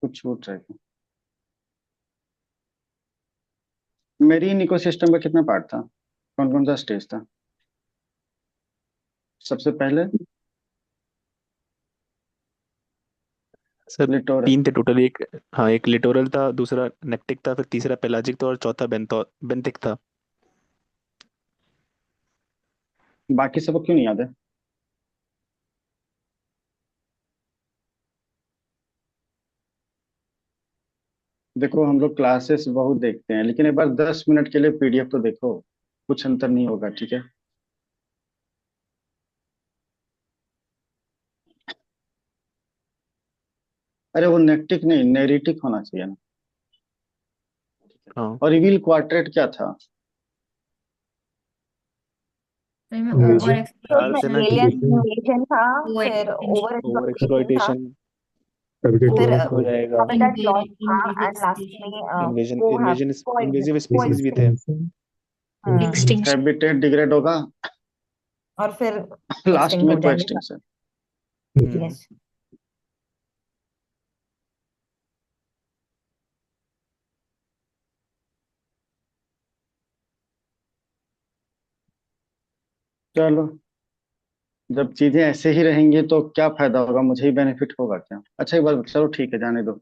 कुछ छूट रहा है। मेरीन इकोसिस्टम का कितना पार्ट था, कौन कौन सा स्टेज था सबसे पहले? Sir littoral. 3 थे टोटल। एक, हाँ, एक लिटोरल था, दूसरा नेक्टिक था, फिर तीसरा पेलाजिक था और चौथा बेंथिक था। बाकी सबको क्यों नहीं याद है? देखो हम लोग क्लासेस बहुत देखते हैं, लेकिन एक बार 10 मिनट के लिए पीडीएफ तो देखो, कुछ अंतर नहीं होगा, ठीक है? अरे वो नेक्टिक नहीं, नेरिटिक होना चाहिए ना। हाँ। और रिवील क्वार्टेट क्या था? तो में ओवर इन्वेजन। तो ख्याल उसमें से ना एक्सप्लोइटेशन, कि एलियन इन्वेजन। इन्वेजन था, वो फिर एक्सटेंशन, ओवर ओवर एक्सप्लॉइटेशन था, एक्सप्लॉइटेशन, हैबिटेट फिर लॉस हो था। जाएगा। हैबिटेट लॉस था, इन्वेजिव एंड लास्टली इन्वेजन, को हैव इन्वेजन, को इन्वेजिव डिस स्पीसीज भी थे। एक्सटेंशन। एक्सटिंक्शन। हैबिटेट डिग्रेड होगा। और फिर लास्ट एक्सटिंक्ट में हो को जाएंगे। एक्सटिंक्शन। हम्म। यस। चलो, जब चीजें ऐसे ही रहेंगी तो क्या फायदा होगा, मुझे ही बेनिफिट होगा क्या? अच्छा एक बार चलो ठीक है, जाने दो।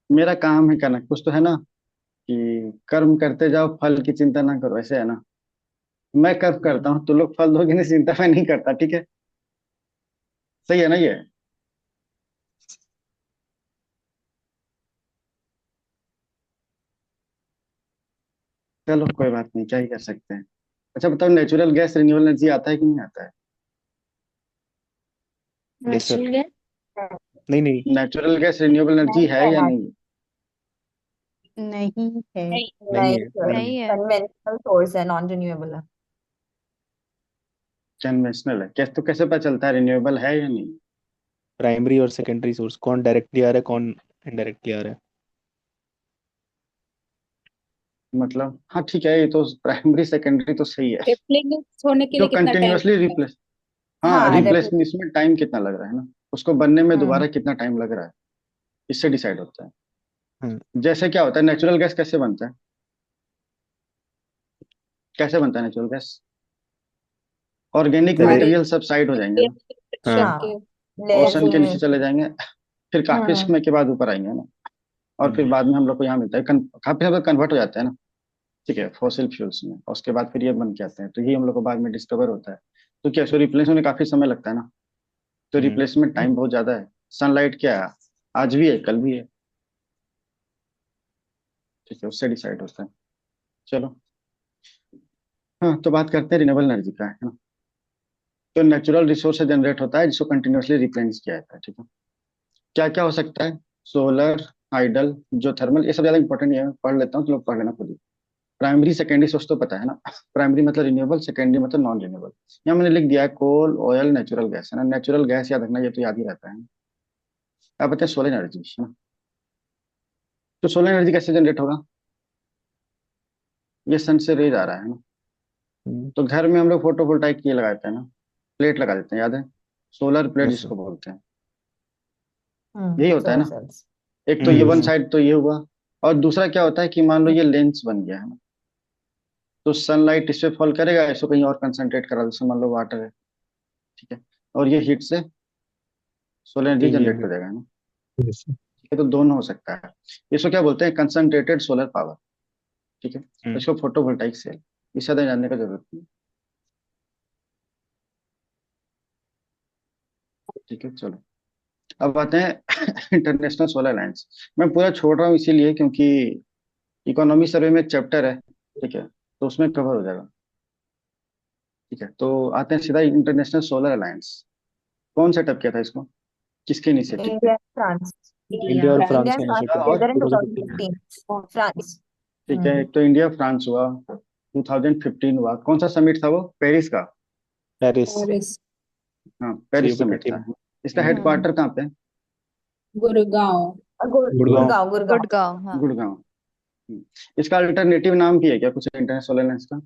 मेरा काम है करना, कुछ तो है ना, कि कर्म करते जाओ फल की चिंता ना करो, ऐसे है ना? मैं कर्म करता हूँ, तो लोग फल दोगे नहीं, चिंता मैं नहीं करता, ठीक है? सही है ना ये? चलो कोई बात नहीं, क्या ही कर सकते हैं। अच्छा बताओ, नेचुरल गैस रिन्यूएबल एनर्जी आता है कि नहीं आता है? Yes sir. नेचुरल गैस नहीं नहीं। नेचुरल गैस रिन्यूएबल एनर्जी नहीं है है या ना। नहीं? नहीं है। नहीं। नहीं नहीं है सर, नहीं है। नहीं है। कन्वेंशनल सोर्स है, नॉन रिन्यूएबल है। कन्वेंशनल है, कैसे तो कैसे पता चलता है रिन्यूएबल है या नहीं? प्राइमरी और सेकेंडरी सोर्स, कौन डायरेक्टली आ रहा है, कौन इनडायरेक्टली आ रहा है। मतलब हाँ ठीक है, ये तो प्राइमरी सेकेंडरी तो सही है। रिप्लेस होने के जो लिए कितना टाइम कंटिन्यूअसली लगता है? रिप्लेस, हाँ हाँ रिप्लेस में इसमें टाइम कितना लग रहा है ना, उसको बनने में हम्म दोबारा कितना टाइम लग रहा है, इससे डिसाइड होता है। हम्म। जैसे क्या होता है, नेचुरल गैस कैसे बनता है? कैसे बनता है नेचुरल गैस? ऑर्गेनिक जैसे, सारे मटेरियल सब साइड हो जाएंगे ना, शट हाँ, के। हाँ, लेयर्स ओशन के नीचे में। चले जाएंगे, फिर काफी हम्म समय के बाद ऊपर आएंगे ना, और फिर हम्म, बाद में हम लोग को यहाँ मिलता है, काफी समय कन्वर्ट हो जाता है ना, ठीक है, फॉसिल फ्यूल्स में, और उसके बाद फिर ये बन के आते हैं, तो ये हम लोग को बाद में डिस्कवर होता है। तो क्या इसको रिप्लेस होने काफी समय लगता है ना, तो हम्म। रिप्लेसमेंट टाइम बहुत ज्यादा है। सनलाइट क्या है, आज भी है कल भी है, ठीक है, उससे डिसाइड होता है। चलो, हाँ तो बात करते हैं रिन्यूएबल एनर्जी का, है ना? तो नेचुरल रिसोर्स से जनरेट होता है जिसको कंटिन्यूअसली रिप्लेनिश किया जाता है, ठीक है? क्या क्या हो सकता है? सोलर, हाइडल, जो थर्मल, ये सब ज्यादा इंपॉर्टेंट नहीं है, पढ़ लेता हूँ तो लोग पढ़ लेना खुद ही। प्राइमरी सेकेंडरी सोर्स तो पता है ना, प्राइमरी मतलब रिन्यूएबल, सेकेंडरी मतलब नॉन रिन्यूएबल। यहाँ मैंने लिख दिया है कोल, ऑयल, नेचुरल गैस, है ना? नेचुरल गैस याद रखना, ये तो याद ही रहता है। अब बताए सोलर एनर्जी, है ना? तो सोलर एनर्जी कैसे जनरेट होगा? ये सन से रेज आ रहा है ना, हम्म। तो घर में हम लोग फोटोवोल्टाइक ये लगाते हैं ना, प्लेट लगा देते हैं, याद है? Solar plate yes sir. जिसको बोलते हैं, यही होता है सोलर ना। सेल्स। एक तो ये वन हम्म। साइड तो ये हुआ, और दूसरा क्या होता है कि मान लो ये लेंस बन गया है ना, तो सनलाइट इस पे फॉल करेगा, इसको कहीं और कंसंट्रेट करा, जैसे मान लो वाटर है, ठीक है, और ये हीट से solar energy change in generate हो हीट। जाएगा, है ना? यस। ठीक है, तो दोनों हो सकता है। इसको क्या बोलते हैं, कंसंट्रेटेड सोलर पावर, ठीक है, तो हम्म। इसको फोटोवोल्टाइक सेल, इससे ज्यादा जानने का जरूरत नहीं, ठीक है? चलो, अब आते हैं इंटरनेशनल सोलर अलायंस। मैं पूरा छोड़ रहा हूँ इसीलिए क्योंकि इकोनॉमी सर्वे में एक चैप्टर है, ठीक है, तो उसमें कवर हो जाएगा, ठीक है? तो आते हैं सीधा इंटरनेशनल सोलर अलायंस। कौन सेटअप किया था इसको, किसके इनिशिएटिव पे? India, France. India India. और इंडिया फ्रांस एंड का फ्रांस हाँ, इनिशिएटिव था और टुगेदर इन 2015 में। 2015। फ्रांस। ठीक है, एक तो इंडिया फ्रांस हुआ, 2015 हुआ, कौन सा समिट था वो, पेरिस का? Paris, Paris. हाँ पेरिस सीओपी समिट 30 था। में। इसका हम्म। हम्म हेडक्वार्टर कहाँ पे है? गुड़गांव। गुड़गांव। गुड़गांव, गुड़गांव। गुड़गांव, हाँ। गुड़गांव। हम्म। इसका अल्टरनेटिव नाम भी है क्या कुछ, इंटरनेशनल अलायंस का?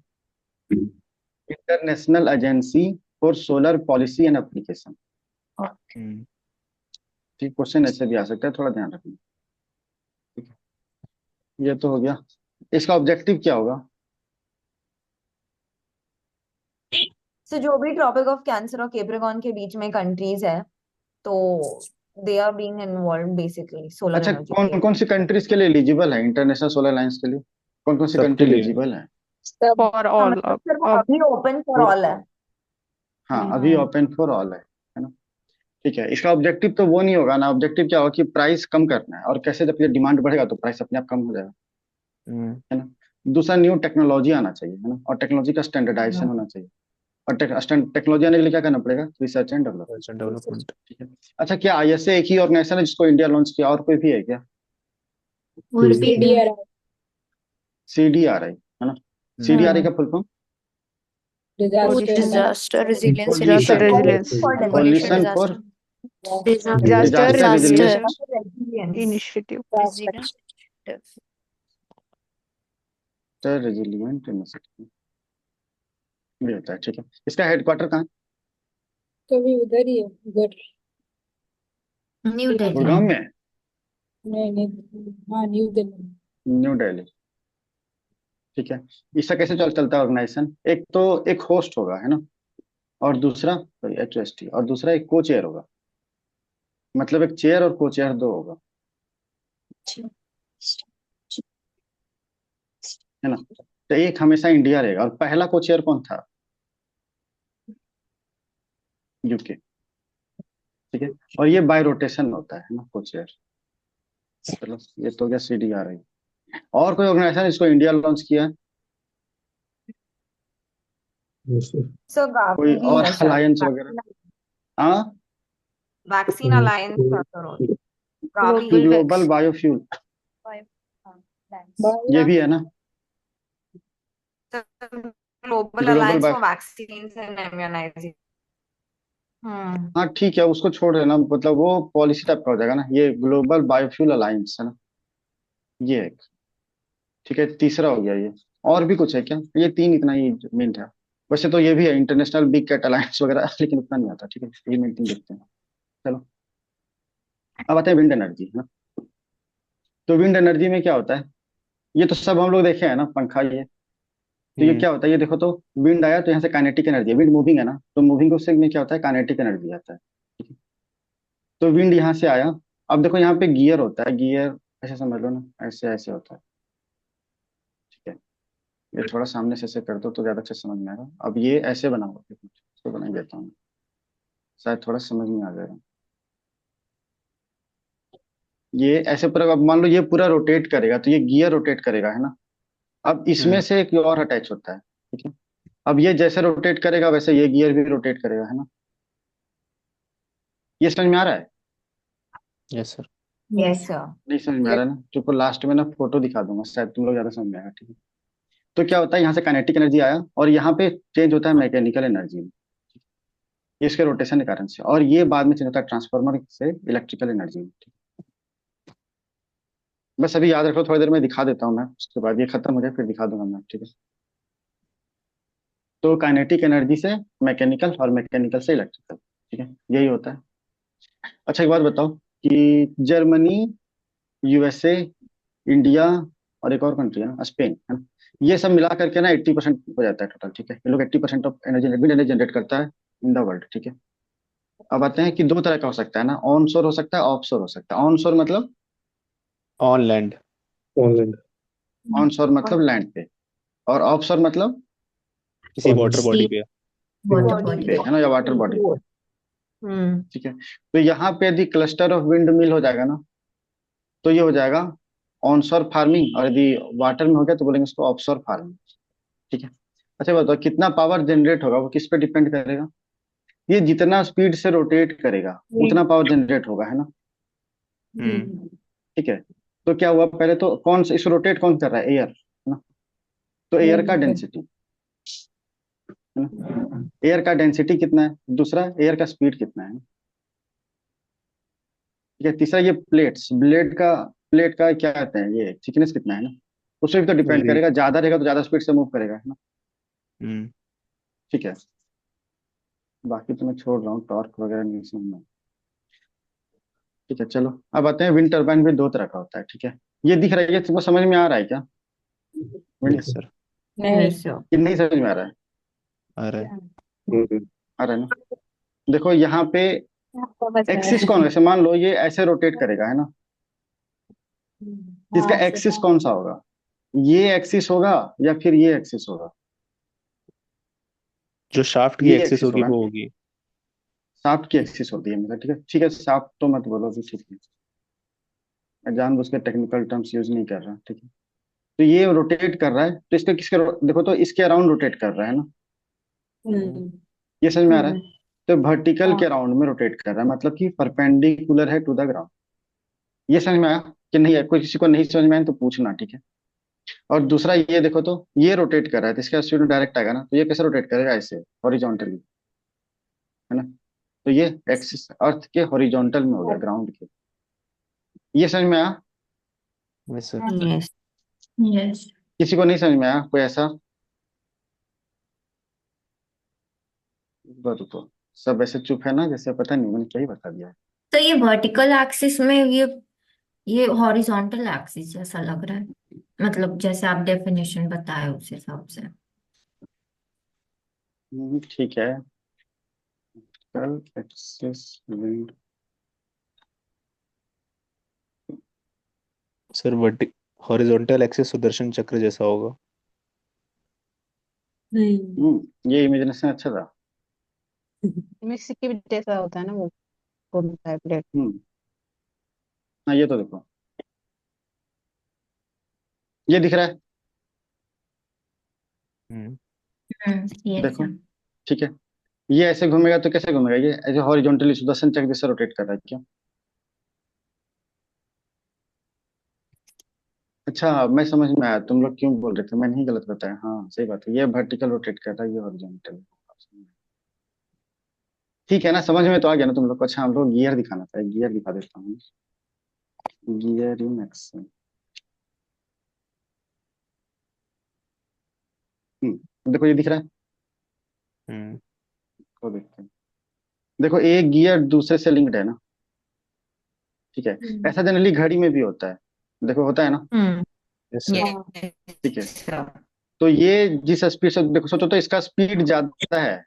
International agency for solar policy and application. Okay. Hmm. ठीक, क्वेश्चन ऐसे भी आ सकता है, थोड़ा ध्यान रखना। ठीक है, ये तो हो गया। इसका ऑब्जेक्टिव क्या होगा? जो भी ट्रॉपिक ऑफ कैंसर और केप्रिकॉन के बीच में कंट्रीज है, तो they are being involve basically solar अच्छा, एनर्जी कौन के। कौन सी कंट्रीज के लिए एलिजिबल है इंटरनेशनल सोलर अलायंस के लिए? कौन कौन सी सबके कंट्री लिए। एलिजिबल है? सब। For all मतलब of, सिर्फ of अभी ओपन फॉर ऑल है। हाँ, अभी ओपन फॉर ऑल है ना? ठीक है, इसका ऑब्जेक्टिव तो वो नहीं होगा ना, ऑब्जेक्टिव क्या होगा कि प्राइस कम करना है, और कैसे, जब ये डिमांड बढ़ेगा तो प्राइस अपने आप कम हो जाएगा, हम्म। है ना? दूसरा, न्यू टेक्नोलॉजी आना चाहिए, है ना, और टेक्नोलॉजी का स्टैंडर्डाइजेशन होना चाहिए। और टेक्नोलॉजी आने के लिए क्या करना पड़ेगा? Research and development. Research and development. ठीक है। अच्छा, क्या आईएसए एक ही ऑर्गेनाइजेशन है जिसको इंडिया लॉन्च किया, और कोई भी है क्या? would be CDR सीडीआरआई, है ना? सीडीआरआई का full form? for disaster disaster resilience, Coalition. disaster resilience, for coalition Coalition disaster, for disaster Disaster disaster resilience. initiative, resilience initiative. Resilient initiative, ये होता है। ठीक है, इसका हेडक्वार्टर कहाँ है? तो भी उधर ही है उधर। New Delhi. गुड़गांव में है? नहीं नहीं, हाँ न्यू दिल्ली। न्यू दिल्ली। ठीक है, इसका कैसे चलता है ऑर्गेनाइजेशन? एक तो एक होस्ट होगा, है ना, और दूसरा HOST, और दूसरा एक को चेयर होगा, मतलब एक चेयर और को चेयर दो होगा, है ना? तो एक हमेशा इंडिया रहेगा, और पहला को चेयर कौन था? यूके। ठीक है, और ये बाय रोटेशन होता है ना, को चेयर। चलो, ये तो हो गया CDRI। और कोई ऑर्गेनाइजेशन इसको इंडिया लॉन्च किया है? गावी कोई भी और है शायद। अलायंस वगैरह? हाँ, वैक्सीन अलायंस का करो। GAVI Global global vaccine. Biofuel, ये बायो भी है ना? Global global alliance bio, for vaccines and immunisation. Hmm. हाँ ठीक है, उसको छोड़ देना, मतलब वो पॉलिसी टाइप का हो जाएगा ना, ये ग्लोबल बायोफ्यूल अलायंस है ना, ये एक। ठीक है, तीसरा हो गया ये। और भी कुछ है क्या? ये तीन, इतना ही मेन था। वैसे तो ये भी है इंटरनेशनल बिग कैट अलायंस वगैरह, लेकिन उतना नहीं आता। ठीक है, ये मेन तीन देखते हैं। चलो, अब आते हैं विंड एनर्जी, है ना। तो विंड एनर्जी में क्या होता है? ये तो सब हम लोग देखे हैं ना, पंखा ये। तो ये हम्म। क्या होता है? ये देखो तो, विंड आया तो यहाँ से काइनेटिक एनर्जी, विंड मूविंग है ना, तो मूविंग उससे में क्या होता है? काइनेटिक एनर्जी आता है। ठीक है, तो विंड यहाँ से आया। अब देखो, यहाँ पे गियर होता है, गियर ऐसे समझ लो ना, ऐसे ऐसे होता है। ठीक है, ये थोड़ा सामने से ऐसे कर दो तो ज्यादा अच्छे से समझ में आएगा। अब ये ऐसे बना हुआ है, इसको बना ही देता हूँ, शायद थोड़ा समझ में आ जाएगा। ये ऐसे पूरा, अब मान लो ये पूरा रोटेट करेगा तो ये गियर रोटेट करेगा, है ना। अब इसमें हम्म। से एक और अटैच होता है। ठीक है, अब ये जैसे रोटेट करेगा वैसे ये गियर भी रोटेट करेगा, है ना। ये समझ में आ रहा है? Yes sir. Yes sir. नहीं समझ में आ रहा है ना, चुपको लास्ट में ना फोटो दिखा दूंगा, शायद तुम लोग ज्यादा समझ में आएगा। ठीक है, तो क्या होता है, यहाँ से काइनेटिक एनर्जी आया और यहाँ पे चेंज होता है मैकेनिकल एनर्जी में, ये इसके रोटेशन के कारण से, और ये बाद में चेंज होता है ट्रांसफार्मर से इलेक्ट्रिकल एनर्जी में। ठीक है? बस अभी याद रखो, थोड़ी देर में दिखा देता हूँ मैं, उसके बाद ये खत्म हो जाए फिर दिखा दूंगा मैं। ठीक है, तो काइनेटिक एनर्जी से मैकेनिकल, और मैकेनिकल से इलेक्ट्रिकल। ठीक है, यही होता है। अच्छा, एक बात बताओ कि जर्मनी, USA, इंडिया, और एक और कंट्री है ना, स्पेन, है ना, ये सब मिला करके ना 80% हो जाता है टोटल। ठीक है, ये लोग 80% of energy, wind energy generate करता है इन द वर्ल्ड। ठीक है, अब आते हैं कि दो तरह का हो सकता है ना, ऑन शोर हो सकता है, ऑफ शोर हो सकता है। ऑन शोर मतलब, ऑन लैंड। ऑन शोर मतलब लैंड पे, और ऑफ शोर मतलब किसी वाटर बॉडी पे। Water body body. पे, है ना, या वाटर बॉडी पे। हम्म। ठीक है, तो यहाँ पे यदि क्लस्टर ऑफ विंड मिल हो जाएगा ना, तो ये हो जाएगा ऑनशोर फार्मिंग, और यदि वाटर में हो गया तो बोलेंगे इसको ऑफशोर फार्मिंग। ठीक है, अच्छा बताओ, कितना पावर जनरेट होगा वो किस पे डिपेंड करेगा? ये जितना स्पीड से रोटेट करेगा उतना पावर जनरेट होगा, है ना। हम्म। ठीक है, तो क्या हुआ, पहले तो कौन सा इस रोटेट कौन कर रहा है? एयर, है ना। तो एयर का डेंसिटी, है ना, एयर का डेंसिटी कितना है, दूसरा एयर का स्पीड कितना है। ठीक है, तीसरा ये प्लेट्स, प्लेट का क्या कहते हैं, ये थिकनेस कितना है ना, उस पर भी तो डिपेंड जी। करेगा, ज्यादा रहेगा तो ज्यादा स्पीड से मूव करेगा, है ना। हम्म। ठीक है, बाकी तो मैं छोड़ रहा हूँ, टॉर्क वगैरह नहीं समझना। ठीक है, चलो अब आते हैं विंड टर्बाइन भी दो तरह का होता है, ठीक है। ये दिख रहा है, ये तुमको समझ में आ रहा है क्या? Wind yes sir. नहीं Yes, sir. कि नहीं समझ में आ रहा है? आ रहा है। आ रहा है ना? देखो यहाँ पे समझ में एक्सिस आया। कौन, वैसे मान लो ये ऐसे रोटेट करेगा, है ना? इसका हाँ एक्सिस कौन सा होगा? ये एक्सिस होगा या फिर ये एक्सिस होगा? जो शाफ्ट की ये एक्सिस एक्सिस होगी होगा वो ना? होगी। शाफ्ट की एक्सिस होती है मेरा, ठीक है, ठीक है, शाफ्ट तो मत बोलो भी, ठीक है। मैं जानबूझ के टेक्निकल टर्म्स यूज नहीं कर रहा, ठीक है। तो ये रोटेट कर रहा है, तो इसके किसके देखो तो इसके अराउंड रोटेट कर रहा है ना? हम्म ये समझ में आ रहा है? तो वर्टिकल हाँ के अराउंड में रोटेट कर रहा है, मतलब कि परपेंडिकुलर है टू द ग्राउंड। ये समझ में आया कि नहीं है? कोई किसी को नहीं समझ में आया तो पूछना, ठीक है। और दूसरा ये देखो तो ये रोटेट कर रहा है, तो इसका स्पीड डायरेक्ट आएगा ना, तो ये कैसे रोटेट करेगा? ऐसे हॉरिजॉन्टली, है ना? तो ये एक्सिस अर्थ के हॉरिजॉन्टल में हो गया, ग्राउंड के। ये समझ में आया? Yes sir. Yes. Yes. किसी को नहीं समझ में आया कोई ऐसा? रुको, सब ऐसे चुप है ना, जैसे पता नहीं मैंने क्या ही बता दिया है। तो ये वर्टिकल एक्सिस में ये हॉरिजॉन्टल एक्सिस जैसा लग रहा है, मतलब जैसे आप डेफिनेशन बताए उस हिसाब से। ठीक है, कल एक्सिस विंड। सर वर्टि हॉरिजॉन्टल एक्सिस सुदर्शन चक्र जैसा होगा। ये इमेजिनेशन अच्छा था। मिक्सी के भी जैसा होता है ना वो, घूमता है प्लेट। हम्म हाँ, ये तो देखो, ये दिख रहा है, हम्म यस देखो, सर। ठीक है। ये ऐसे घूमेगा तो कैसे घूमेगा? ये ऐसे हॉरिजॉन्टली सुदर्शन चक्र जैसे रोटेट कर रहा है, क्यों? अच्छा, मैं समझ में आया तुम लोग क्यों बोल रहे थे, मैं नहीं गलत बताया, हाँ सही बात है, ये वर्टिकल रोटेट कर रहा है, ये हॉरिजॉन्टल। ठीक है ना, समझ में तो आ गया ना तुम लोग को? अच्छा, हम लोग गियर दिखाना था, गियर दिखा देता हूँ। Gear in action. देखो ये दिख रहा है, हम्म को देखते हैं। देखो एक गियर दूसरे से लिंक्ड है ना, ठीक है। ऐसा जनरली घड़ी में भी होता है, देखो होता है ना, यस सर। यस ठीक है। सर। तो ये जिस स्पीड से देखो, सोचो तो इसका स्पीड ज्यादा है,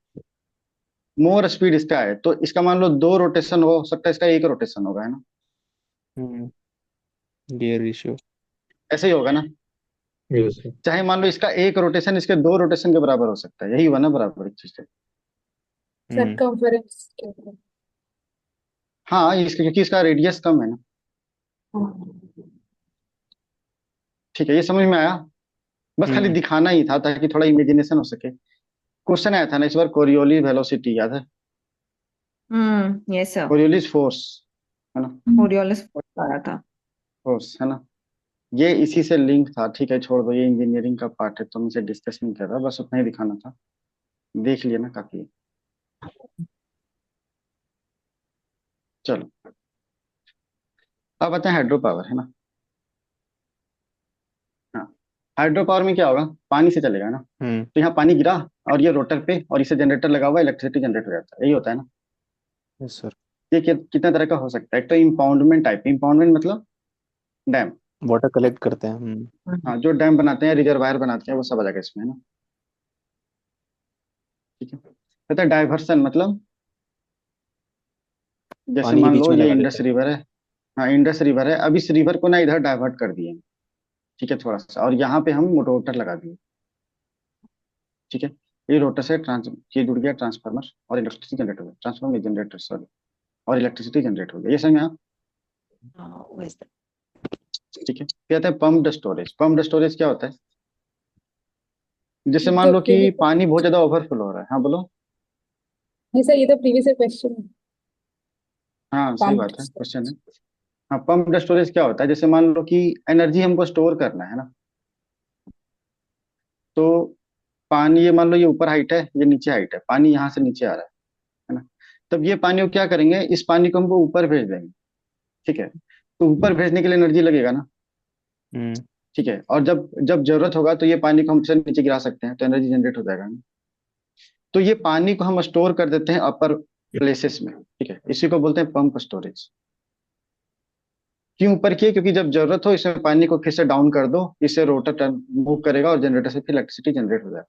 मोर स्पीड इसका है, तो इसका मान लो दो रोटेशन हो सकता है, इसका एक रोटेशन होगा, है ना? हम्म गियर रेशियो। ऐसे ही होगा ना? Yes sir. चाहे मान लो इसका एक रोटेशन इसके दो रोटेशन के बराबर हो सकता है, यही हुआ ना बराबर एक चीज से। हम्म सरकमफेरेंस हाँ, इसका क्योंकि इसका रेडियस कम है ना। ठीक है, ये समझ में आया? बस खाली हम्म दिखाना ही था ताकि थोड़ा इमेजिनेशन हो सके। क्वेश्चन आया था ना इस बार, कोरियोली वेलोसिटी याद है? Yes sir. कोरियोलिस फोर्स, है ना? ओरियोलिस फोर्स आ रहा था। फोर्स, है ना? ये इसी से लिंक था, ठीक है, छोड़ दो, ये इंजीनियरिंग का पार्ट है तो मैं इसे डिस्कस नहीं कर रहा, बस उतना ही दिखाना था। देख लिया ना, काफी है। चलो, अब आते हैं हाइड्रो पावर, है ना? हाँ, हाइड्रो पावर में क्या होगा? पानी से चलेगा ना, हम्म तो यहाँ पानी गिरा और ये रोटर पे और इसे जनरेटर लगा हुआ, इलेक्ट्रिसिटी जनरेट हो जाता है, यही होता है ना? Yes sir. ये कितना तरह का हो सकता है? एक तो इम्पाउंडमेंट टाइप, इम्पाउंडमेंट मतलब डैम। वाटर कलेक्ट करते हैं। हाँ, जो डैम बनाते हैं, रिजर्वायर बनाते हैं, वो सब आ जाएगा इसमें, है ना? ठीक है। कहता है डाइवर्सन मतलब, जैसे पानी के मान बीच लो में ये लगा देते इंडस हैं। रिवर है। हाँ, इंडस रिवर है, अब इस रिवर को ना इधर डाइवर्ट कर दिए, ठीक है, थोड़ा सा, और यहाँ पे हम मोटर लगा दिए, ठीक है। ये रोटर से ट्रांस ये जुड़ गया ट्रांसफार्मर, और इलेक्ट्रिसिटी जनरेट हो गया, ट्रांसफार्मर जनरेटर सॉरी, और इलेक्ट्रिसिटी जनरेट हो गया, ये समझ में आया? वैसे ठीक है। कहते हैं पम्प्ड स्टोरेज, पम्प्ड स्टोरेज क्या होता है? जैसे मान तो लो कि प्रीवियस पानी बहुत ज्यादा ओवरफ्लो हो रहा है, हाँ बोलो। नहीं सर, ये तो प्रीवियस क्वेश्चन है। हाँ सही पंप बात है, क्वेश्चन है। हाँ, पम्प्ड स्टोरेज क्या होता है? जैसे मान लो कि एनर्जी हमको स्टोर करना है ना, तो पानी, ये मान लो ये ऊपर हाइट है, ये नीचे हाइट है, पानी यहाँ से नीचे आ रहा है ना? तब ये पानी को क्या करेंगे, इस पानी को हमको ऊपर भेज देंगे, ठीक है। तो ऊपर भेजने के लिए एनर्जी लगेगा ना, हम्म ठीक है। और जब जब जरूरत होगा तो ये पानी को हम फिर नीचे गिरा सकते हैं, तो एनर्जी जनरेट हो जाएगा ना। तो ये पानी को हम स्टोर कर देते हैं अपर प्लेसेस में, ठीक है, इसी को बोलते हैं पंप स्टोरेज। क्यों ऊपर किए? क्योंकि जब जरूरत हो इसमें पानी को फिर से डाउन कर दो, इससे रोटर टर्न मूव करेगा और जनरेटर से फिर इलेक्ट्रिसिटी जनरेट हो जाएगा।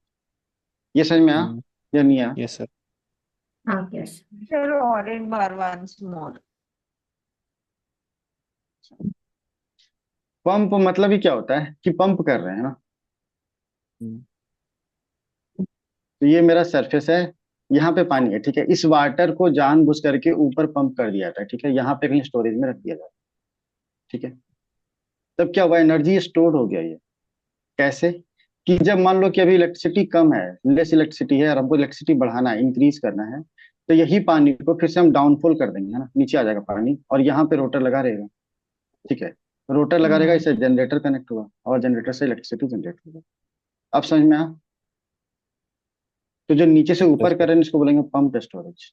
ये समझ में आया हम्म या नहीं आया? Yes sir. हाँ यस। चलो और एक बार once more. पंप मतलब ही क्या होता है कि पंप कर रहे हैं ना। हम्म तो ये मेरा सरफेस है, यहाँ पे पानी है, ठीक है। इस वाटर को जानबूझ करके ऊपर पंप कर दिया जाता है, ठीक है, यहाँ पे कहीं स्टोरेज में रख दिया जाता है, ठीक है। तब क्या हुआ, एनर्जी स्टोर हो गया ये। कैसे? कि जब मान लो कि अभी इलेक्ट्रिसिटी कम है, लेस इलेक्ट्रिसिटी है, और हमको इलेक्ट्रिसिटी बढ़ाना है, इंक्रीज करना है, तो यही पानी को फिर से हम डाउनफॉल कर देंगे, है ना, नीचे आ जाएगा पानी, और यहाँ पे रोटर लगा रहेगा, ठीक है। रोटर लगा रहेगा, इससे जनरेटर कनेक्ट हुआ और जनरेटर से इलेक्ट्रिसिटी जनरेट होगा। अब समझ में आया? तो जो नीचे से ऊपर कर रहे हैं इसको बोलेंगे पंप स्टोरेज।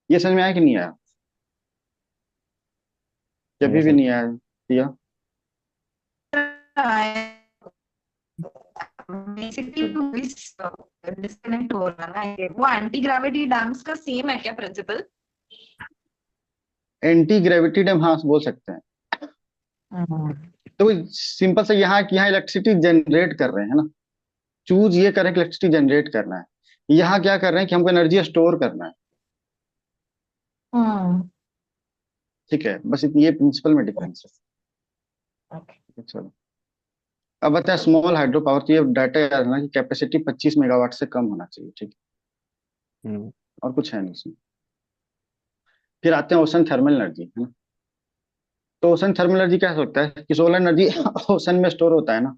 ये समझ में आया कि नहीं आया? कभी यस भी सर। नहीं आया दिया? बेसिकली चलो, डिस्कनेक्ट हो रहा है ना ये। वो एंटी ग्रेविटी डैम्स का सेम है क्या प्रिंसिपल? एंटी ग्रेविटी डैम, हाँ बोल सकते हैं। तो सिंपल से यहाँ कि यहाँ इलेक्ट्रिसिटी जनरेट कर रहे हैं ना, चूज ये करें कि इलेक्ट्रिसिटी जनरेट करना है। यहाँ क्या कर रहे हैं कि हमको एनर्जी स्टोर करना है, ठीक है। बस इतनी, ये प्रिंसिपल में डिफरेंस है। चलो, अब बताएं स्मॉल हाइड्रो पावर की। ये डाटा याद रखना कि कैपेसिटी 25 मेगावाट से कम होना चाहिए, ठीक है, हम्म और कुछ है नहीं इसमें। फिर आते हैं ओशन थर्मल एनर्जी, है ना। तो ओशन थर्मल एनर्जी क्या हो सकता है कि सोलर एनर्जी ओशन में स्टोर होता है ना,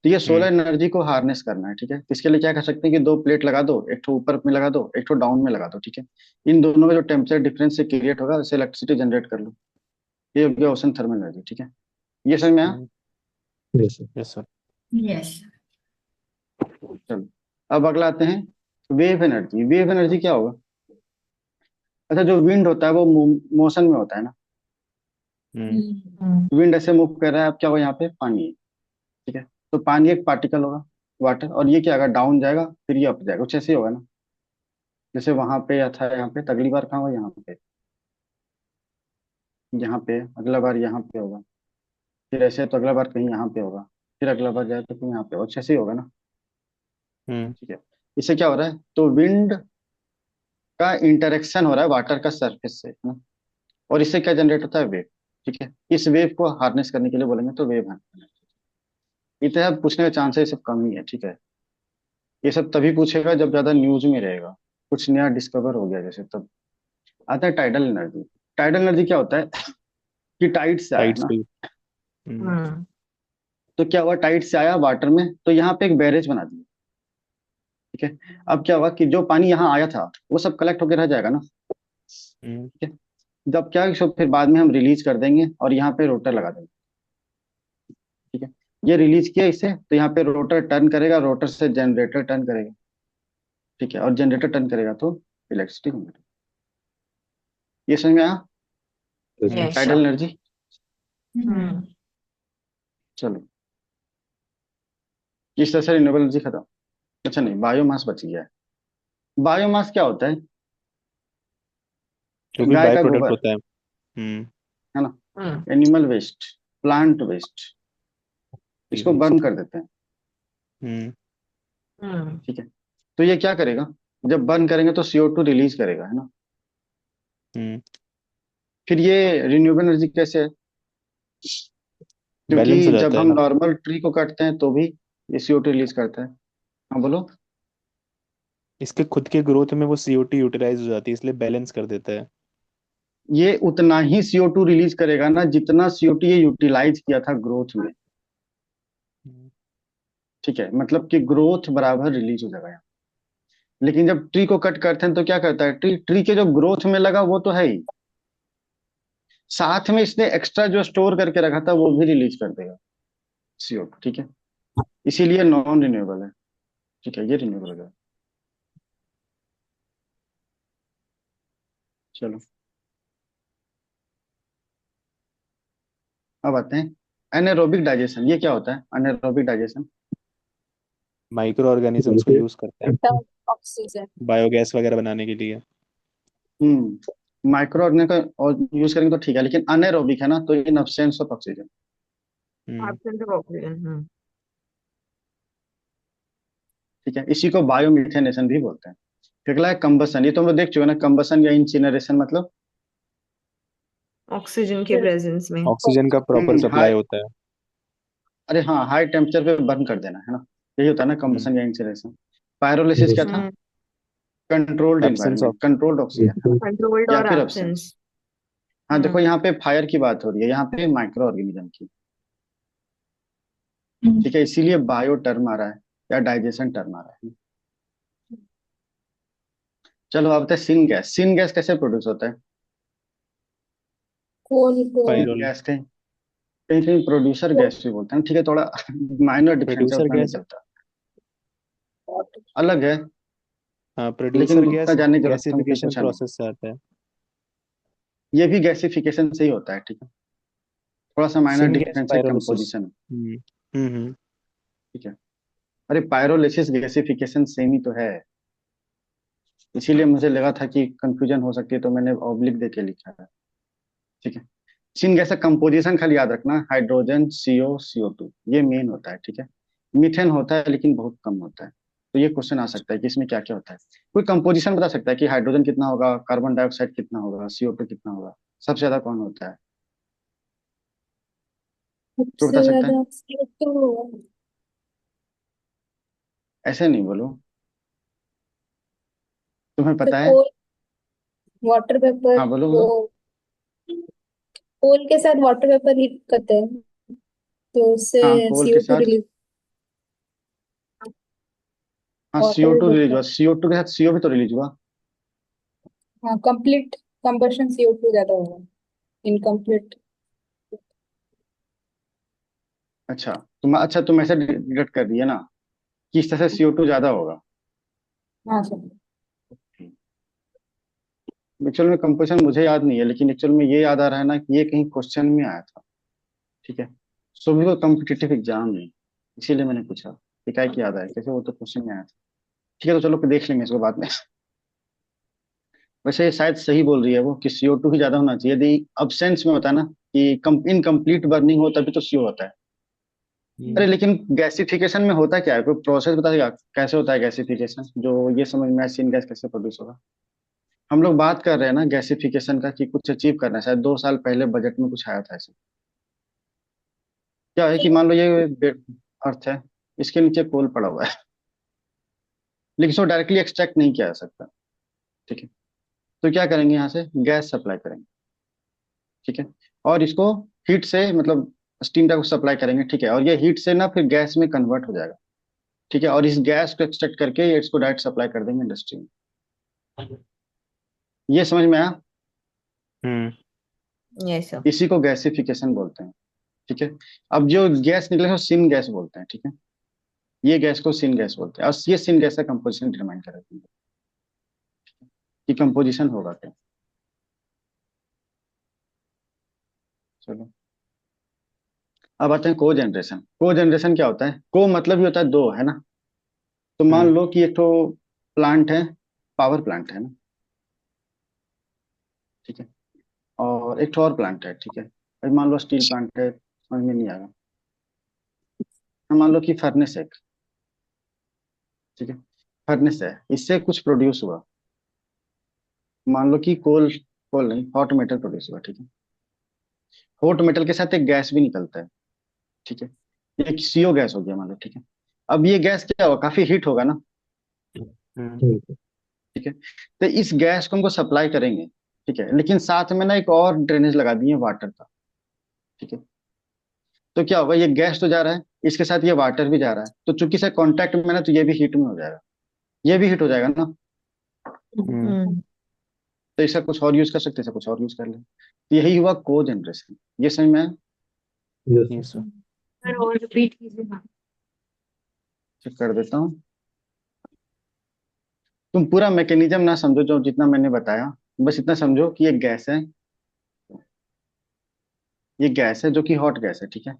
तो ये सोलर हम्म एनर्जी को हार्नेस करना है, ठीक है। इसके लिए क्या कर सकते हैं कि दो प्लेट लगा दो, एक ठो ऊपर में लगा दो, एक ठो डाउन में लगा दो, ठीक है। इन दोनों में जो टेम्परेचर डिफरेंस से क्रिएट होगा उससे इलेक्ट्रिसिटी जनरेट कर लो। ये हो गया ओशन थर्मल एनर्जी, ठीक है। ये समझ में आया? हम्म यस सर। यस। चलो, अब अगला आते हैं वेव एनर्जी। वेव एनर्जी क्या होगा? अच्छा, जो विंड होता है वो मोशन में होता है ना, हम्म विंड ऐसे मूव कर रहा है। अब क्या होगा, यहाँ पे पानी है, ठीक है। तो पानी एक पार्टिकल होगा, वाटर, और ये क्या होगा, डाउन जाएगा फिर ये अप जाएगा, कुछ ऐसे ही होगा ना। जैसे वहां पे या था यहाँ पे, तो अगली बार कहाँ होगा, यहाँ पे, यहाँ पे अगला बार यहाँ पे होगा, फिर ऐसे तो अगला बार कहीं यहाँ पे होगा, फिर अगला बार जाए तो कहीं यहाँ पे होगा, कुछ ऐसे ही होगा ना, हम्म ठीक है। इससे क्या हो रहा है, तो विंड का इंटरेक्शन हो रहा है वाटर का सरफेस से, है ना, और इससे क्या जनरेट होता है, वेव, ठीक है। इस वेव को हार्नेस करने के लिए बोलेंगे तो वेव है। इतना पूछने का चांस है सब कम ही है, ठीक है। ये सब तभी पूछेगा जब ज्यादा न्यूज में रहेगा, कुछ नया डिस्कवर हो गया जैसे, तब। आता है टाइडल एनर्जी। टाइडल एनर्जी क्या होता है कि टाइड से आया, है टाइट ना। स्पीड। हम्म तो क्या हुआ, टाइड से आया वाटर में, तो यहाँ पे एक बैरेज बना दिया, ठीक है। अब क्या हुआ कि जो पानी यहाँ आया था वो सब कलेक्ट होकर रह जाएगा ना, हम्म ठीक है। जब क्या है, सब फिर बाद में हम रिलीज कर देंगे और यहाँ पे रोटर लगा देंगे, ठीक है। ये रिलीज किया इसे, तो यहाँ पे रोटर टर्न करेगा, रोटर से जनरेटर टर्न करेगा, ठीक है, और जनरेटर टर्न करेगा तो इलेक्ट्रिसिटी जनरेट। ये समझ में आया यस टाइडल श्योर। एनर्जी? चलो, इस तरह से रिन्यूएबल एनर्जी खत्म। अच्छा नहीं, बायोमास बच गया है। बायोमास क्या होता है? जो भी गाय बाय का प्रोडक्ट गोबर, होता है। हम्म है ना, एनिमल वेस्ट, प्लांट वेस्ट, टी इसको बर्न वेस्ट। कर देते हैं, हम्म ठीक है। तो ये क्या करेगा, जब बर्न करेंगे तो CO2 रिलीज करेगा, है ना। हम्म फिर ये रिन्यूएबल एनर्जी कैसे है? बैलेंस हो क्योंकि जब जाता है हम ना। नॉर्मल ट्री को काटते हैं तो भी ये CO2 रिलीज करता है। हाँ बोलो। इसके खुद के ग्रोथ में वो CO2 यूटिलाइज हो जाती है, इसलिए बैलेंस कर देता है। ये उतना ही CO2 रिलीज करेगा ना जितना CO2 ये यूटिलाइज किया था ग्रोथ में, हम्म ठीक है। मतलब कि ग्रोथ बराबर रिलीज हो जाएगा यहाँ। लेकिन जब ट्री को कट करते हैं तो क्या करता है, ट्री ट्री के जो ग्रोथ में लगा वो तो है ही, साथ में इसने एक्स्ट्रा जो स्टोर करके रखा था वो भी रिलीज कर देगा CO2, ठीक है। इसीलिए नॉन रिन्यूएबल है, ठीक है, ये रिन्यूएबल हो गया। चलो, अब आते हैं एनारोबिक डाइजेशन। ये क्या होता है एनारोबिक डाइजेशन? माइक्रो ऑर्गेनिजम्स को यूज करते हैं Without oxygen. बायोगैस वगैरह बनाने के लिए। माइक्रो ऑर्गेनिक का और यूज करेंगे तो ठीक है, लेकिन अनएरोबिक है ना, तो इन absence of oxygen. Absence of oxygen. ठीक है, इसी को बायोमिथेनेशन भी बोलते हैं। फिर अगला है कंबसन, ये तो हम लोग देख चुके हैं ना, कंबसन या इंसिनरेशन मतलब। ऑक्सीजन के प्रेजेंस में। ऑक्सीजन का प्रॉपर हाई, सप्लाई होता है। अरे हाँ, हाई टेम्परेचर पे बर्न कर देना है ना, यही होता है ना कंबसन या इंसिनरेशन। पायरोलिसिस क्या था? Controlled absence of environment, controlled oxygen है ना, कंट्रोल्ड या और फिर एब्सेंस। अब्सेंस। हाँ देखो, यहाँ पे फायर की बात हो रही है, यहाँ पे माइक्रो ऑर्गेनिज्म की। ठीक है, इसीलिए बायो टर्म आ रहा है या डाइजेशन टर्म आ रहा है। चलो अब बताए सिन गैस। सिन गैस कैसे प्रोड्यूस होता है? कोल को सिन पायरोल गैस कहीं कहीं कहीं प्रोड्यूसर गैस भी बोलते हैं, ठीक है, थोड़ा माइनर डिफरेंस है, प्रोड्यूसर उतना नहीं गैस। चलता, अलग है, हाँ, लेकिन प्रोड्यूसर उतना गैस जानने की जरूरत है, हमको गैसिफिकेशन पूछा नहीं। प्रोसेस से आता है। ये भी गैसिफिकेशन से ही होता है, ठीक है, थोड़ा सा माइनर सिन गैस डिफरेंस है पायरोलिसिस। कंपोजिशन। हम्म। ठीक है, अरे पायरोलिसिस गैसिफिकेशन सेम ही तो है, इसीलिए मुझे लगा था कि कंफ्यूजन हो सकती है, तो मैंने ऑब्लिक देके लिखा है। ठीक है, सिन गैस का कंपोजिशन खाली याद रखना, हाइड्रोजन, सीओ, CO2, ये मेन होता है। ठीक है, मीथेन होता है लेकिन बहुत कम होता है। तो ये क्वेश्चन आ सकता है कि इसमें क्या क्या होता है। कोई कंपोजिशन बता सकता है कि हाइड्रोजन कितना होगा, कार्बन डाइऑक्साइड कितना होगा, CO2 कितना होगा, सबसे ज्यादा कौन होता है? कोई बता सबसे सकता है? ज्यादा तो ऐसे नहीं बोलो, तुम्हें पता है? कोल, वाटर वेपर, हाँ बोलो वो बोलो। कोल के साथ वाटर वेपर हीट करते हैं तो उससे हाँ, कोल के CO2 साथ, रिलीज, हाँ वाटर CO2 रिलीज वेपर। हुआ, CO2 के साथ CO भी तो रिलीज हुआ। हाँ, कंप्लीट कंबशन CO2 ज्यादा होगा, इनकम्प्लीट। अच्छा तुम ऐसे डिडक्ट कर दिए ना कि इस तरह से CO2 ज्यादा होगा। हाँ सर। एक्चुअल में कंपोजिशन मुझे याद नहीं है, लेकिन एक्चुअल में ये याद आ रहा है ना कि ये कहीं क्वेश्चन में आया था। ठीक है, सभी को कॉम्पिटिटिव एग्जाम में, इसीलिए मैंने पूछा कि क्या याद आया कैसे, वो तो क्वेश्चन में आया था। ठीक है, तो चलो देख लेंगे इसको बाद में। वैसे ये शायद सही बोल रही है वो कि CO2 ही ज्यादा होना चाहिए, यदि अब्सेंस में होता है ना कि इनकम्प्लीट बर्निंग हो तभी तो CO होता है। अरे लेकिन गैसिफिकेशन में होता क्या है, कोई प्रोसेस बताइएगा कैसे होता है गैसिफिकेशन, जो ये समझ में आए सीन गैस कैसे प्रोड्यूस होगा। हम लोग बात कर रहे हैं ना गैसिफिकेशन का कि कुछ अचीव करना है, शायद 2 साल पहले बजट में कुछ आया था ऐसे। क्या है कि मान लो ये अर्थ है, इसके नीचे कोल पड़ा हुआ है, लेकिन इसको डायरेक्टली एक्सट्रैक्ट नहीं किया जा सकता। ठीक है, तो क्या करेंगे, यहाँ से गैस सप्लाई करेंगे। ठीक है, और इसको हीट से मतलब स्टीम तक सप्लाई करेंगे। ठीक है, और ये हीट से ना फिर गैस में कन्वर्ट हो जाएगा। ठीक है, और इस गैस को एक्सट्रैक्ट करके ये इसको डायरेक्ट सप्लाई कर देंगे इंडस्ट्री में। ये समझ में आया? Yes sir. इसी को गैसिफिकेशन बोलते हैं। ठीक है, अब जो गैस निकलेगा उसको सिन गैस बोलते हैं। ठीक है, ये गैस को सिन गैस बोलते हैं, और ये सिन गैस का कंपोजिशन डिटरमाइन करेगा कि कंपोजिशन होगा क्या। चलो अब आते हैं को जनरेशन। को जनरेशन क्या होता है? को मतलब ही होता है दो, है ना। तो मान लो कि एक तो प्लांट है, पावर प्लांट है ना, ठीक है, और एक तो और प्लांट है। ठीक है, अभी मान लो स्टील प्लांट है, समझ में नहीं आएगा। मान लो कि फर्नेस है एक, ठीक है, फर्नेस है, इससे कुछ प्रोड्यूस हुआ। मान लो कि कोल, कोल नहीं, हॉट मेटल प्रोड्यूस हुआ। ठीक है, हॉट मेटल के साथ एक गैस भी निकलता है। ठीक है, एक CO गैस हो गया मान लो। ठीक है, अब ये गैस क्या होगा, काफी हीट होगा ना। ठीक है, तो इस गैस को हमको सप्लाई करेंगे। ठीक है, लेकिन साथ में ना एक और ड्रेनेज लगा दिए वाटर का। ठीक है, तो क्या होगा, ये गैस तो जा रहा है, इसके साथ ये वाटर भी जा रहा है, तो चूंकि से कांटेक्ट में ना, तो ये भी हीट में हो जाएगा, ये भी हीट हो जाएगा ना। तो इसका कुछ और यूज कर सकते हैं, इसका कुछ और यूज कर ले, तो यही हुआ को जनरेशन। ये समझ में आया? Yes sir. सर और रिपीट कीजिए ना। चेक कर देता हूँ। तुम पूरा मैकेनिज्म ना समझो, जो जितना मैंने बताया, बस इतना समझो कि ये गैस है, ये गैस है जो कि हॉट गैस है। ठीक है,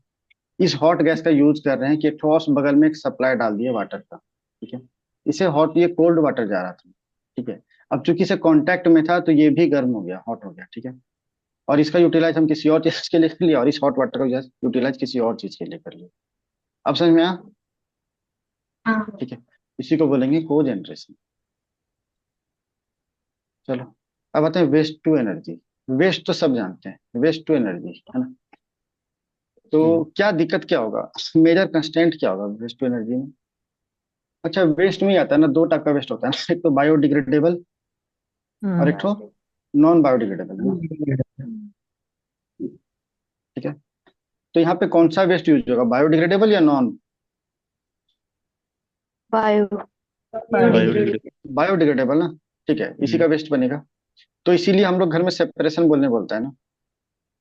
इस हॉट गैस का यूज कर रहे हैं कि ठोस बगल में एक सप्लाई डाल दिए वाटर का। ठीक है, इसे हॉट, ये कोल्ड वाटर जा रहा था। ठीक है, अब चूंकि इसे कांटेक्ट में था तो ये भी गर्म हो गया, हॉट हो गया, ठीक है। और इसका यूटिलाइज हम किसी और चीज के लिए कर लिया, और इस हॉट वाटर का यूटिलाइज किसी और चीज के लिए कर लिया। अब समझ में आया? हाँ। ठीक है, इसी को बोलेंगे को जनरेशन। चलो, अब आते हैं वेस्ट टू एनर्जी। वेस्ट तो सब जानते हैं, वेस्ट टू एनर्जी, है ना। तो क्या दिक्कत क्या होगा, मेजर कंस्टेंट क्या होगा वेस्ट टू एनर्जी में? अच्छा, वेस्ट में ही आता है ना, दो टाइप का वेस्ट होता है ना, एक तो बायोडिग्रेडेबल और एक तो नॉन बायोडिग्रेडेबल, है ना। ठीक है, तो यहाँ पे कौन सा वेस्ट यूज होगा, बायोडिग्रेडेबल या नॉन? Bio biodegradable. बायोडिग्रेडेबल ना, ठीक है, इसी का वेस्ट बनेगा। तो इसीलिए हम लोग घर में सेपरेशन बोलने बोलता है ना,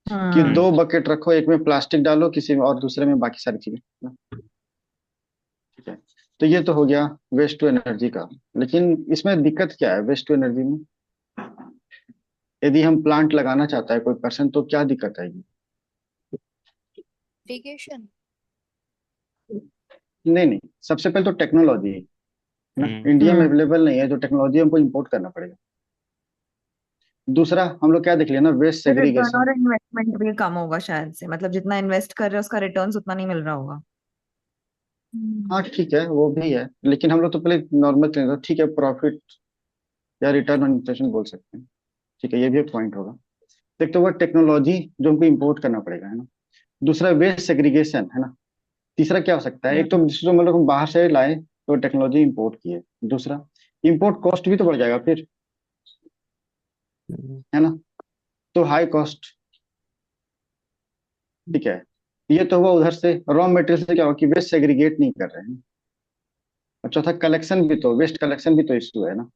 कि हाँ दो बकेट रखो, एक में प्लास्टिक डालो किसी में, और दूसरे में बाकी सारी चीजें, है ना? ठीक है, तो ये तो हो गया वेस्ट टू एनर्जी का। लेकिन इसमें दिक्कत क्या है वेस्ट टू एनर्जी में? यदि हम प्लांट लगाना चाहता है कोई पर्सन, तो क्या दिक्कत आएगी? irrigation. नहीं नहीं, सबसे पहले तो टेक्नोलॉजी है ना, हम्म इंडिया में अवेलेबल नहीं है, जो टेक्नोलॉजी हमको इंपोर्ट करना पड़ेगा। दूसरा हम लोग क्या देख लिया ना, वेस्ट रिटर्न सेग्रीगेशन। और इन्वेस्टमेंट भी कम होगा शायद से, मतलब जितना इन्वेस्ट कर रहे हो उसका रिटर्न्स उतना नहीं मिल रहा होगा। हाँ ठीक है, वो भी है, लेकिन हम लोग तो पहले नॉर्मल चीज, ठीक है, प्रॉफिट या रिटर्न ऑन इन्वेस्टमेंट बोल सकते हैं। ठीक है, ये भी एक पॉइंट होगा। एक तो वो टेक्नोलॉजी जो हमको इंपोर्ट करना पड़ेगा, है ना। दूसरा वेस्ट सेग्रीगेशन, है ना। तीसरा क्या हो सकता है, एक तो जिसको मतलब हम बाहर से लाए तो टेक्नोलॉजी इंपोर्ट किए। दूसरा, इंपोर्ट कॉस्ट भी तो बढ़ जाएगा फिर, है ना, तो हाई कॉस्ट। ठीक है, ये तो हुआ उधर से रॉ मटेरियल से, क्या हुआ कि वेस्ट सेग्रीगेट नहीं कर रहे हैं। और चौथा कलेक्शन भी, तो वेस्ट कलेक्शन भी तो इशू है ना।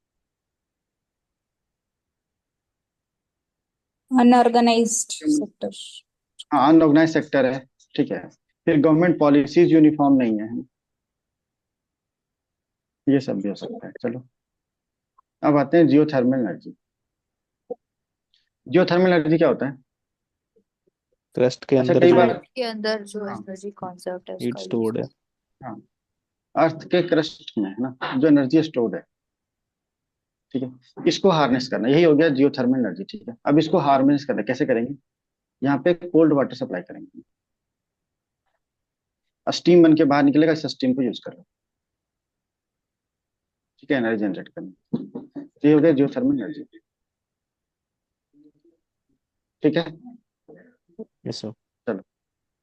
Unorganised sector. हाँ, अनऑर्गेनाइज सेक्टर है। ठीक है, फिर गवर्नमेंट पॉलिसीज यूनिफॉर्म नहीं है, ये सब भी हो सकता है। चलो, अब आते हैं जियोथर्मल एनर्जी। जियोथर्मल एनर्जी क्या होता है? क्रस्ट के अच्छा, अंदर कई जो बार, अर्थ के अंदर जो हाँ एनर्जी कॉन्सेप्ट है हीट उसका यूज स्टोर्ड है। हाँ, अर्थ के क्रस्ट में, है ना, जो एनर्जी स्टोर्ड है। ठीक है, इसको हार्नेस करना, यही हो गया जियोथर्मल एनर्जी। ठीक है, अब इसको हार्नेस करना कैसे करेंगे? यहाँ पे कोल्ड वाटर सप्लाई करेंगे, स्टीम बन के बाहर निकलेगा, इस स्टीम को यूज कर लो। ठीक है, एनर्जी जनरेट करनी, तो ये हो गया जियोथर्मल एनर्जी। ठीक है, यस सर। चलो,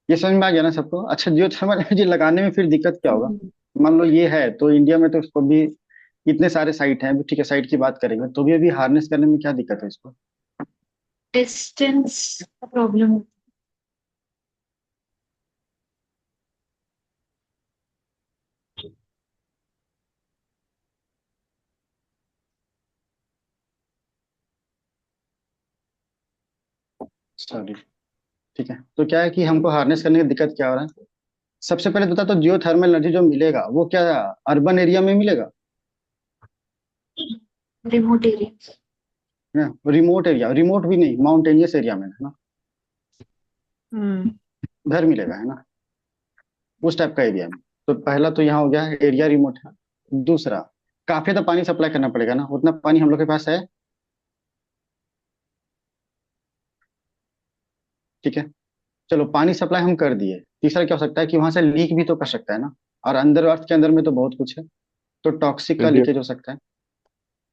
ये समझ में आ गया ना सबको? अच्छा, जियोथर्मल एनर्जी लगाने में फिर दिक्कत क्या होगा? मान लो ये है, तो इंडिया में तो इसको भी इतने सारे साइट हैं, ठीक है, साइट की बात करेंगे तो भी अभी हार्नेस करने में क्या दिक्कत है इसको? Distance problem. सॉरी। ठीक है, तो क्या है कि हमको हार्नेस करने की दिक्कत क्या हो रहा है? सबसे पहले बता, तो जियोथर्मल एनर्जी जो मिलेगा वो क्या अर्बन एरिया में मिलेगा, रिमोट एरिया। है ना? रिमोट एरिया, रिमोट भी नहीं, माउंटेनियस एरिया में, है ना, हम्म उधर मिलेगा, है ना, उस टाइप का एरिया में। तो पहला तो यहाँ हो गया एरिया रिमोट है। दूसरा, काफी तो पानी सप्लाई करना पड़ेगा ना, उतना पानी हम लोग के पास है? ठीक है, चलो, पानी सप्लाई हम कर दिए। तीसरा क्या हो सकता है कि वहां से लीक भी तो कर सकता है ना, और अंदर, अर्थ के अंदर में तो बहुत कुछ है, तो टॉक्सिक का रेडियो। लीकेज हो सकता है।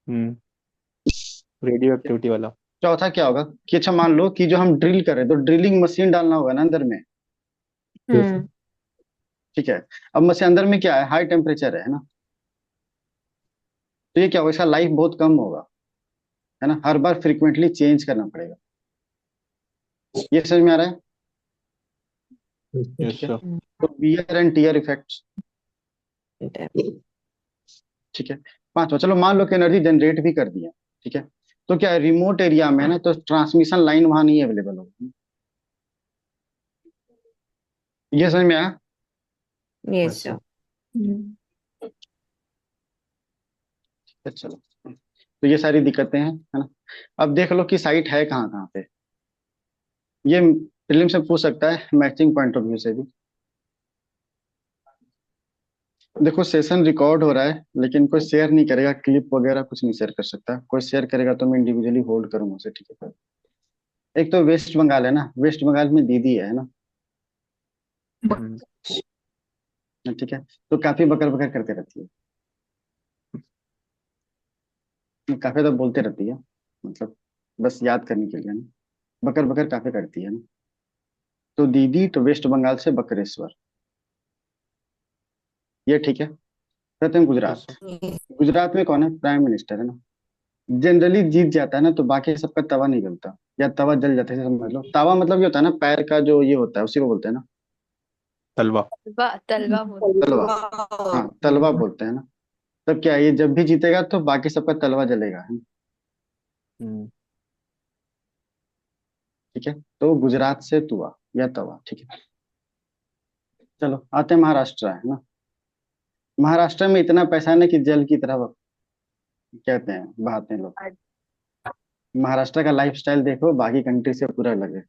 रेडियो ठीक है? एक्टिविटी वाला। चौथा क्या होगा कि अच्छा, मान लो कि जो हम ड्रिल कर रहे हैं, तो ड्रिलिंग मशीन डालना होगा ना अंदर में। हम्म ठीक है, अब मशीन अंदर में क्या है, हाई टेम्परेचर है ना, तो ये क्या होगा, इसका लाइफ बहुत कम होगा, है ना, हर बार फ्रिक्वेंटली चेंज करना पड़ेगा। ये समझ में आ रहा है? यस ठीक है, सर। तो वियर एंड टीयर इफेक्ट्स। ठीक है, पांचवा, चलो मान लो कि एनर्जी जनरेट भी कर दिया। ठीक है, तो क्या रिमोट एरिया में है ना, तो ट्रांसमिशन लाइन वहां नहीं अवेलेबल होगी। ये समझ में आया? Yes sir. तो चलो, तो ये सारी दिक्कतें हैं, है ना। अब देख लो कि साइट है कहाँ कहाँ पे, ये प्रीलिम से पूछ सकता है, मैचिंग पॉइंट ऑफ व्यू से भी। देखो सेशन रिकॉर्ड हो रहा है, लेकिन कोई शेयर नहीं करेगा, क्लिप वगैरह कुछ नहीं शेयर कर सकता। कोई शेयर करेगा तो मैं इंडिविजुअली होल्ड करूंगा उसे, ठीक है। एक तो वेस्ट बंगाल है ना, वेस्ट बंगाल में दीदी है ना, हम्म, ठीक है। तो काफी बकर बकर करते रहती है, काफी तो बोलते रहती है, मतलब बस याद करने के लिए ना, बकर बकर काफी करती है ना। तो दीदी तो वेस्ट बंगाल से बकरेश्वर, ये ठीक है। कहते हैं yes गुजरात। sir. गुजरात में कौन है? प्राइम मिनिस्टर है ना। जनरली जीत जाता है ना तो बाकी सबका तवा नहीं जलता, या तवा जल जाता है, जैसे समझ लो तावा मतलब ये होता है ना, पैर का जो ये होता है उसी को बोलते हैं ना, तलवा। तलवा बोलते तलवा। हाँ तलवा बोलते हैं ना। तब क्या है, ये जब भी जीतेगा तो बाकी सबका तलवा जलेगा, है ना? हम्म, ठीक है। तो गुजरात से तुआ या तवा, ठीक है। चलो आते हैं महाराष्ट्र, है ना। महाराष्ट्र में इतना पैसा है ना कि जल की तरह कहते हैं बहाते हैं लोग। महाराष्ट्र का लाइफस्टाइल देखो बाकी कंट्री से पूरा अलग है,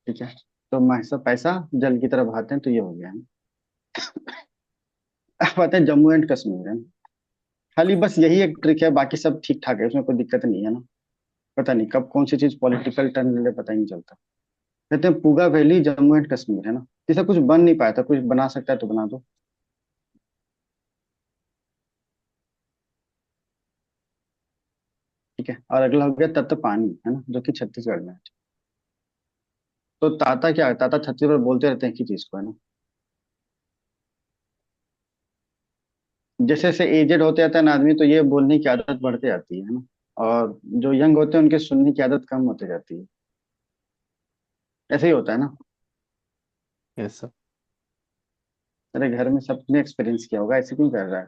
ठीक है। तो सब पैसा जल की तरह बहाते हैं, तो ये हो गया है। अब आते हैं जम्मू एंड कश्मीर, है ना। खाली बस यही एक ट्रिक है, बाकी सब ठीक ठाक है, उसमें कोई दिक्कत नहीं है ना। पता नहीं कब कौन सी चीज पॉलिटिकल टर्न ले ले, पता ही नहीं चलता। कहते हैं पूगा वैली जम्मू एंड कश्मीर, है ना। जिसे कुछ बन नहीं पाया था, कुछ बना सकता है तो बना दो, ठीक है। और अगला हो गया तत्त पानी, है ना, जो कि छत्तीसगढ़ में है। तो ताता क्या है? ताता छत्तीसगढ़ बोलते रहते हैं एक ही चीज को, है ना। जैसे जैसे एजेड होते जाता है ना आदमी, तो ये बोलने की आदत बढ़ती जाती है ना। और जो यंग होते हैं उनके सुनने की आदत कम होती जाती है। ऐसे ही होता है ना। yes sir. मेरे घर में सबने एक्सपीरियंस किया होगा, ऐसे क्यों कर रहा है?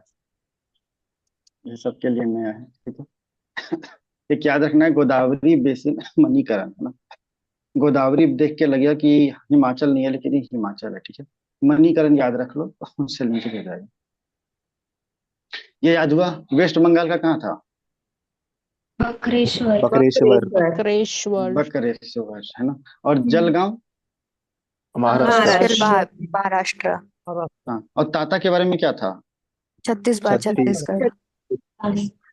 ये सबके लिए नया है, ठीक है। एक याद रखना है, गोदावरी बेसिन मणिकरण, है ना। गोदावरी देख के लगेगा कि हिमाचल नहीं है, लेकिन ये हिमाचल है, ठीक है। मणिकरण याद रख लो, उससे लिंक हो जाएगा। ये याद हुआ, वेस्ट बंगाल का कहाँ था? बकरेश्वर बकरेश्वर बकरेश्वर। बकरेश्वर, है ना। और हम्म, जलगांव? महाराष्ट्र। महाराष्ट्र हाँ, और ताता के बारे में क्या था? छत्तीस। छत्तीसगढ़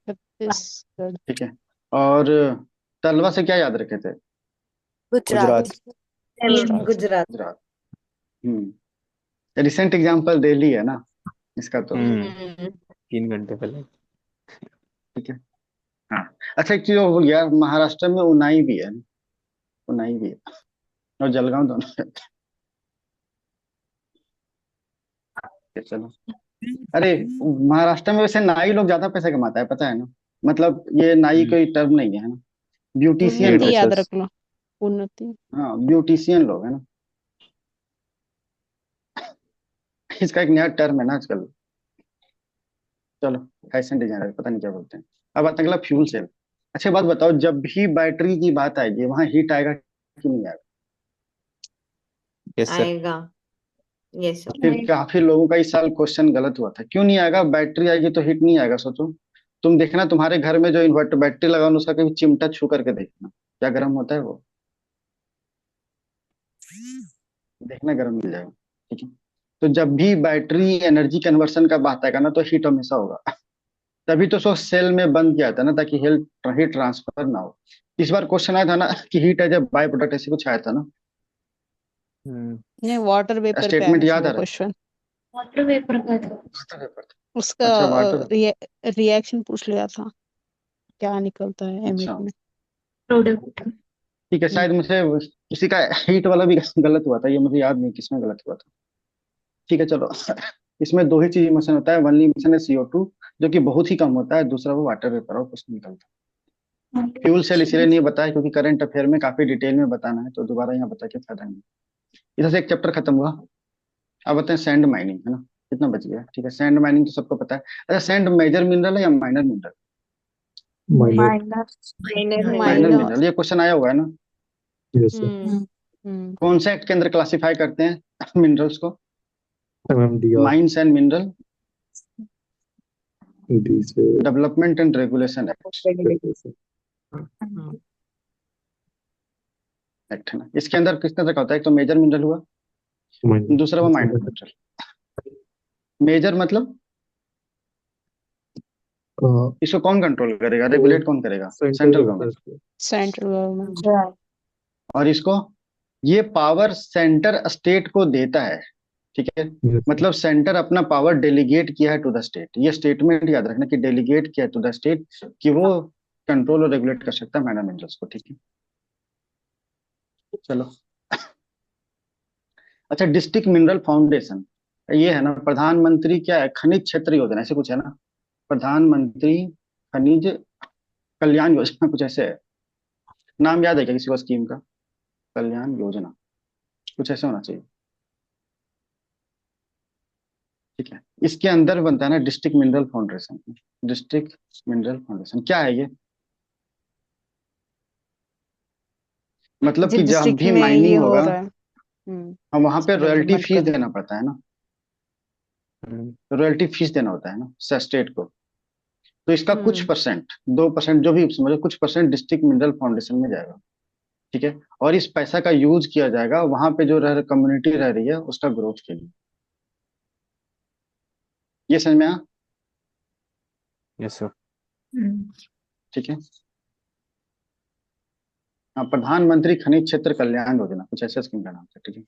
छत्तीसगढ़। ठीक है। और तलवा से क्या याद रखे थे? गुजरात। गुजरात। गुजरात। गुजरात। रिसेंट एग्जाम्पल दिल्ली है ना इसका तो। हम्म, हम्म 3 घंटे पहले। ठीक है। हाँ। अच्छा एक चीज और भूल गया, महाराष्ट्र में उनाई भी है, उनाई भी है, और जलगांव दोनों है। ठीक है, चलो। अरे महाराष्ट्र में वैसे नाई लोग ज्यादा पैसा कमाता है, पता है ना। मतलब ये नाई हम्म, कोई टर्म नहीं है ना, ब्यूटिशियन उन्नति लोग। याद hairdressers। रख लो। उन्नति। हाँ ब्यूटिशियन लोग, है ना। इसका एक नया टर्म है ना आजकल। चलो, फैशन डिजाइनर, पता नहीं क्या बोलते हैं। अब आता है अगला, फ्यूल सेल। अच्छा बात बताओ, जब भी बैटरी की बात आएगी वहां हीट आएगा कि नहीं आएगा? yes sir. आएगा। Yes sir. फिर काफी लोगों का इस साल क्वेश्चन गलत हुआ था, क्यों नहीं आएगा? बैटरी आएगी तो हीट नहीं आएगा, सोचो। तुम देखना तुम्हारे घर में जो इन्वर्टर बैटरी लगा हो, उसका कभी चिमटा छू करके देखना, क्या गर्म होता है वो। देखना गर्म मिल जाएगा, ठीक है। तो जब भी बैटरी एनर्जी कन्वर्सन का बात आएगा ना, तो हीट हमेशा होगा। तभी तो उसको सेल में बंद किया था ना, ताकि हीट ट्रांसफर ना हो। इस बार क्वेश्चन आया था ना कि heat as a by product, ऐसे कुछ आया था ना। हम्म, ये वाटर वेपर पे स्टेटमेंट आया था याद वो आ रहा क्वेश्चन। वाटर वेपर का था है? उसका अच्छा वाटर। रिएक्शन पूछ लिया था, क्या निकलता है एमिट अच्छा में। प्रोडक्ट ठीक है, शायद मुझे किसी का हीट वाला भी गलत हुआ था, ये मुझे याद नहीं किसमें गलत हुआ था। ठीक है चलो। इसमें दो ही चीज इमिशन होता है, वन इमिशन है CO2, जो कि बहुत ही कम होता है, दूसरा वो वाटर वेपर और कुछ नहीं निकलता। फ्यूल सेल इसलिए नहीं बताया क्योंकि करंट अफेयर में काफी डिटेल में बताना है, तो दोबारा यहाँ बता के फायदा नहीं। इधर से एक चैप्टर खत्म हुआ। अब बताएं सैंड माइनिंग, है ना। कितना बच गया? ठीक है, सैंड माइनिंग तो सबको पता है। अच्छा सैंड मेजर मिनरल है या माइनर मिनरल? माइनर माइनर है। Minor minor. मिनरल, ये क्वेश्चन आया हुआ है ना। कौन सा एक्ट के अंदर क्लासिफाई करते हैं मिनरल्स को? MMDR. Mines and mineral These development and regulation act, है ना। इसके अंदर किस तरह का होता है? एक तो मेजर मिनरल हुआ, दूसरा वो माइनर मिनरल। मेजर मतलब इसको कौन कंट्रोल करेगा, तो रेगुलेट कौन करेगा? Central central government. Government. Central government. Right. और इसको, ये पावर सेंटर स्टेट को देता है, ठीक है। Yes, sir. मतलब सेंटर अपना पावर डेलीगेट किया है टू द स्टेट, ये स्टेटमेंट याद रखना कि डेलीगेट किया है टू द स्टेट, कि वो कंट्रोल और रेगुलेट कर सकता है माइनर मिनरल्स को, ठीक है। चलो, अच्छा, डिस्ट्रिक्ट मिनरल फाउंडेशन, ये है ना प्रधानमंत्री क्या है, खनिज क्षेत्र योजना, ऐसे कुछ है ना, प्रधानमंत्री खनिज कल्याण योजना, कुछ ऐसे है। नाम याद है क्या किसी को स्कीम का? कल्याण योजना, कुछ ऐसे होना चाहिए, ठीक है। इसके अंदर बनता है ना district mineral foundation. District mineral foundation क्या है ये? मतलब जो कि जब डिस्ट्रिक्ट भी में ये माइनिंग हो होगा, रहा है हम वहां पे रॉयल्टी डेवलपमेंट फीस कर। देना पड़ता है ना, रॉयल्टी फीस देना होता है ना स्टेट को। तो इसका कुछ हम्म परसेंट, 2% जो भी समझो, कुछ परसेंट डिस्ट्रिक्ट मिनरल फाउंडेशन में जाएगा, ठीक है। और इस पैसा का यूज किया जाएगा वहां पे जो रह कम्युनिटी रह रही है उसका ग्रोथ के लिए। ये समझ में आया? Yes sir. ठीक है। हाँ, प्रधानमंत्री खनिज क्षेत्र कल्याण योजना, कुछ ऐसा स्कीम का नाम है, ठीक है।